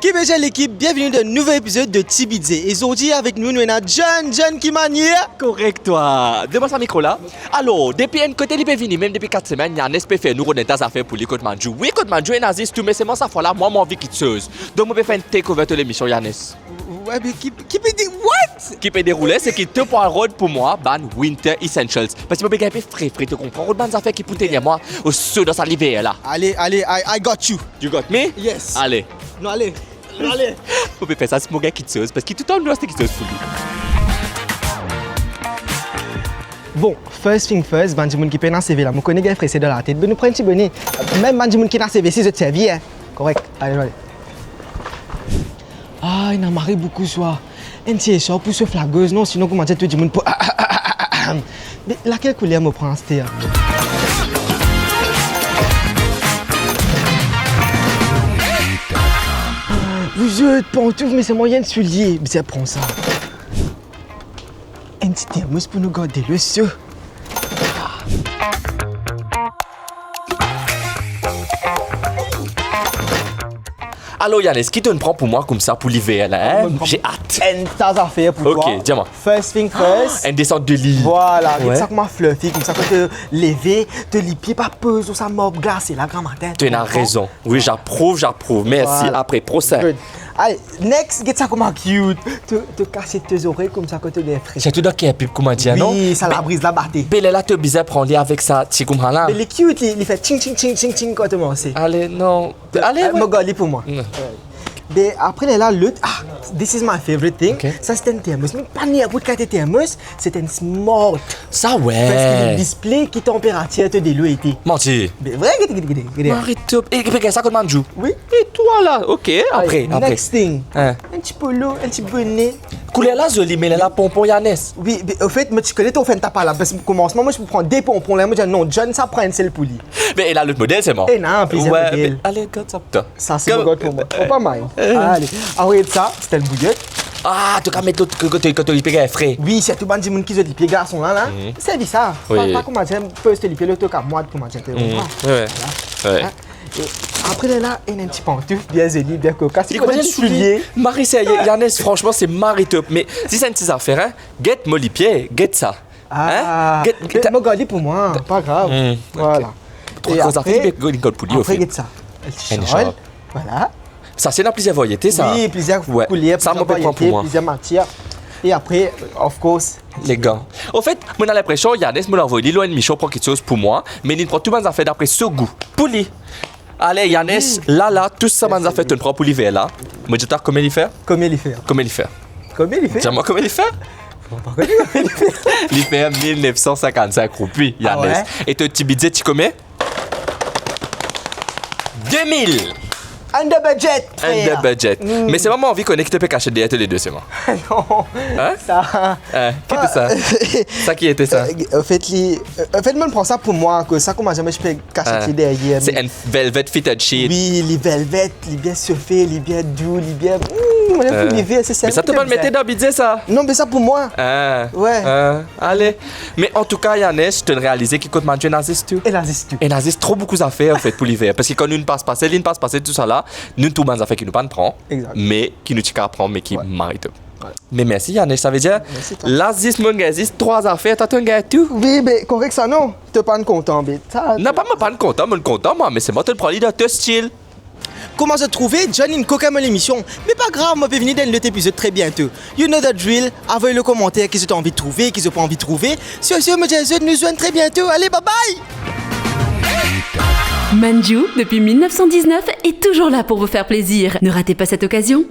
Québécois l'équipe, bienvenue dans un nouvel épisode de TBZ. Et aujourd'hui avec nous, nous avons John qui manie. Correct toi. Demande ça micro là. Alors, depuis un côté il est venu, même depuis 4 semaines, il y a un espèce fait nous connaître des affaires pour les côtes Manjou. Oui, côte Manjou est naziste tout, mais c'est moi ça fois là, moi mon vie quitteuse. Donc on peut faire une takeover de l'émission Yannis. Ouais, mais qui peut dire what? Qui peut dérouler, c'est qui te point road pour moi, ban Winter Essentials. Parce que je peux frais, tu comprends? Road ban affaires qui pour tenir moi au sud de sa l'hiver là. Allez, I got you. You got me? Yes. Allez. Non, allez. Allez. On peut faire ça, c'est mon gars quitteuse, parce qu'il tout le temps nous reste quitteuse pour lui. Bon, first thing first, Banjimoun qui peine en CV là, je connais bien fressé dans la tête. Ben nous prenons un petit bonnet. Même Banjimoun qui est en CV, si je te servis, hein. Correct. Allez. Ah, il a marré beaucoup soir. Un petit essor pour ce flagueuse, non, sinon comment dire tout le monde pour. Mais laquelle couleur me prend en stéa? Vous êtes pantoufles, mais c'est moyen de soulier. Mais c'est prend ça. Un petit thermos pour nous garder le sceau. Alors Yannis, qui te le prend pour moi comme ça pour l'hiver là, hein? J'ai hâte. Un tas à faire pour toi. Ok, dis-moi. First thing first. Un descente de lit. Voilà, Ouais. ça comme un fluffy, comme ça quand te lever, te les pieds pas pesent ou ça mob glacé la grand matin. Tu as raison. Oui, j'approuve. Merci. Voilà. Après, procès. Good. Allez, next, get ça comme un cute. Te casser tes oreilles comme ça quand te les frais. C'est tout dans qui est comment dire, non? Oui, ça la brise la bâtée. Belle là, te bizarre prendre avec ça, tu comprends là? Mais les cute, il fait ching ching ching ching ching quand tu manges. Allez, non. Allez, Me garder pour moi. Mais après là, l'autre, this is my favorite thing. Ok. Ça c'est un thermos. Mais pas ni à bout de quatre thermos, c'est un smart. Ça, Parce que le ouais. display qui température te de l'eau était. Menti. Mais vrai, regarde. Marie-top. Et regarde ça comme Manjou. Oui. Et toi là, ok. Après. Next thing. Hein. Un petit polo, un petit bonnet. Couleur là, jolie, mais là, pompon Yannis. Oui, mais au fait, moi, tu connais ton fait pas là. Parce que au commencement, moi, je peux prendre des pompons là. Moi, je dis non, John, ça prend un seul pour lui. Mais là, l'autre modèle, c'est moi. Eh non, plaisir Ouais, modèle. mais allez, regarde ça, putain. Ça, c'est le gars pour moi. Faut pas mal. Allez. Après ça, c'était le bouillot. Ah, tu vas mettre l'autre quand tu es frais. Oui, c'est tout le monde qui ont dit pieds garçons là. C'est dit ça. Oui. Pas comment dire, peut se liper l'autre qu'à moi, comment dire. Ouais. Ouais. Après là, il y a un petit pantoufle bien joli, bien cocasse. Tu connais le soulier? Marie, c'est Yannis, franchement, c'est Marie top. Mais si c'est une petite affaire, hein, get Molly Pied, get ça. Ah, Get. me garder pour moi, pas grave. Voilà. Et après, Après, get ça. Un petit Un châle. châle. Voilà. ça, c'est dans plusieurs variétés, ça. Oui, plusieurs Ouais. couleurs, Ça, plusieurs moi, prend pour moi. plusieurs matières. Et après, of course, Les gars. En fait, moi, j'ai l'impression, Yannis me l'a envoyé loin de Michaud pour quelque chose pour moi, mais il prend tout le monde affaire d'après ce goût. Pour lui. Allez, Yannis, là, tout ça, man, affaire, tu le prends pour l'hiver, là. Moi, je t'ai comment il fait? comment il fait? Comment il fait? Comment il fait? Dis-moi comment il fait? Il fait 1955 roupies, Yannis. Ah ouais? Et ton petit budget, tu combien? 2000! Under budget, frère. Under budget. Mais c'est vraiment envie qu'on ait que tu peux cacher derrière tous les deux, c'est moi. Non, Hein? ça... Qui était ça? Ça qui était ça? En fait, moi, je prends ça pour moi, que ça, comment jamais je peux cacher derrière. C'est un velvet fitted sheet. Oui, les velvet, les bien surfés, les bien doux, les bien... Moi, j'aime les verts, c'est ça. Mais ça te pas le mettre dans le budget, ça? Non, mais ça pour moi. Ouais. Allez. Mais en tout cas, Yannis, je te réalisé qu'il compte manger naziste tout. Et là, c'est tout. Et naziste trop beaucoup d'affaires en fait pour l'hiver. Parce que quand nous ne passe passer, tout ça là, nous tout les affaires qui nous pas prend, Exact. mais qui nous tika prend, mais qui méritent. Mais merci Yannis, ça veut dire, Merci, toi. l'Aziz mon gazis, 3 affaires, t'as un gars tout. Oui, mais correct ça, non. T'es pas content, mais ça... Non, pas content, moi, mais c'est moi qui te prends l'idée de te style. Comment se trouver John in coca mon émission. Mais pas grave, moi je vais venir dans l'autre épisode très bientôt. You know the drill. Envoyez le commentaire qui ont envie de trouver, qui n'ont pas envie de trouver. Sur ce, moi je nous joigne très bientôt. Allez, bye bye. Manjou, depuis 1919, est toujours là pour vous faire plaisir. Ne ratez pas cette occasion.